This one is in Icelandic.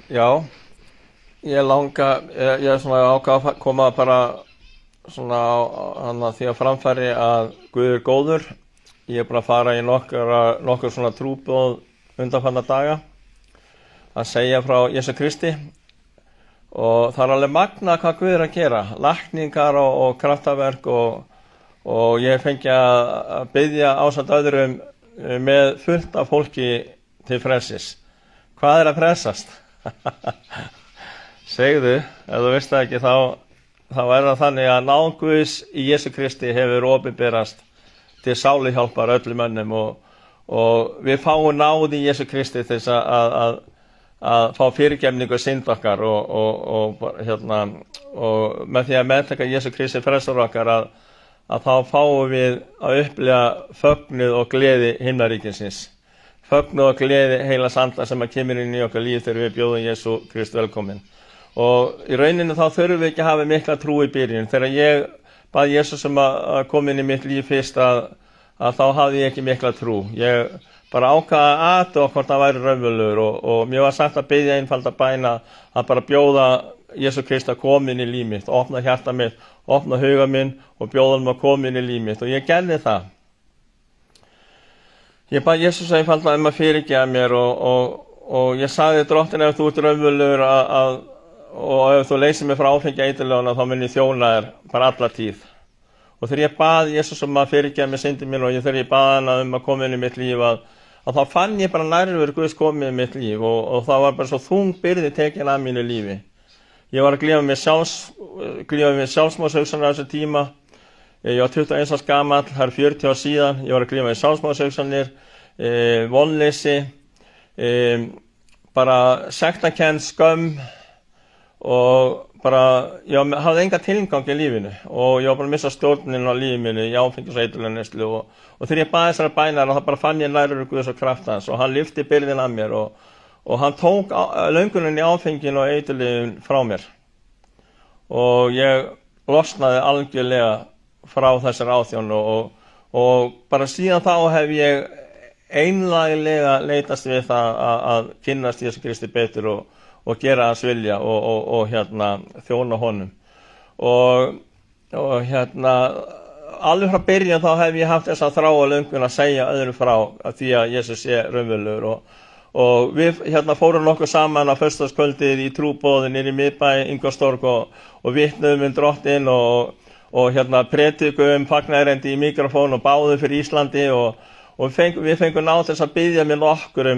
Já, ég er svona ákvað að koma bara svona á því að framfæri að Guð er góður. Ég er búinn að fara í nokkur svona trúboð undanfarna daga að segja frá Jesú Kristi og það er alveg magnað hvað Guð er að gera, lækningar og kraftaverk og ég fengi að biðja ásamt öðrum með fullt af fólki til frelsis. Hvað er að frelsast? Segðu, ef þú veist það ekki, þá er það þannig að náð Guðs í Jesú Kristi hefur opinberast til sáluhjálpar öllum mönnum og við fáum náð í Jesú Kristi til þess að fá fyrirgefningu synd okkar og með því að meðtaka Jesú Kristi frelsar okkar að þá fáum við að upplifa fögnuð og gleði himnaríkisins. Fögnuð og gleði heilags anda sem að kemur inn í okkar líf þegar við bjóðum Jesú Krist velkomin. Og í rauninu þá þurfum við ekki að hafa mikla trú í byrjun. Þegar ég bað Jesús að koma inn í mitt líf fyrst að þá hafði ég ekki mikla trú. Ég bara ákvað að athuga hvort það væri raunverulegur og mér var sagt að biðja einfalda bæna að bara bjóða Jesú Krist að koma inn í líf mitt, opna hjarta mitt, opna huga minn og bjóða hann að koma inn í líf mitt og ég gerði það. Ég bað Jesús einfalda að fyrirgefa mér og ég sagði Drottin ef þú ert raunverulegur og ef þú leysir mig frá áfengi eiturlöguna þá mun ég þjóna þér bara alla tíð. Og þegar ég bað Jesús að fyrirgefa mér syndin mín og þegar ég bað hana að koma inn í mitt líf að þá fann ég bara nærveru Guðs komið í mitt líf og það var bara svo þung byrði tekin af mínu lífi. Ég var að glíma með sjálfsmorðshugsanir á þessu tíma. Ég var 21 árs gamall, það er 40 ár síðan. Ég var að glíma með sjálfsmorðshugsanir, vonleysi, bara sektarkennd, skömm og bara, ég hafði enga tilgang í lífinu og ég var bara að missa stjórnin á lífinu mínu í áfengis- og eiturlyfjaneyslu og þegar ég bað þessara bænar þá bara fann ég nærveru Guðs og kraft hans og hann lyfti byrðin af mér og hann tók löngunin í áfengin og eiturlyfjum frá mér og ég losnaði algjörlega frá þessar áþjón og bara síðan þá hef ég einlæglega leitast við það að kynnast Jesú Kristi betur og gera hans vilja og þjóna honum og alveg frá byrjun þá hef ég haft þessa þrá og löngun að segja öðrum frá að því að Jesús sé raunverulegur og við fórum nokkuð saman á föstudagskvöldið í trúboði niðri í miðbæ Ingólfstorg og vitnuðum Drottin og predikuðum fagnaðarendi í mikrofón og báðum fyrir Íslandi og við fengum náð þess að biðja með nokkur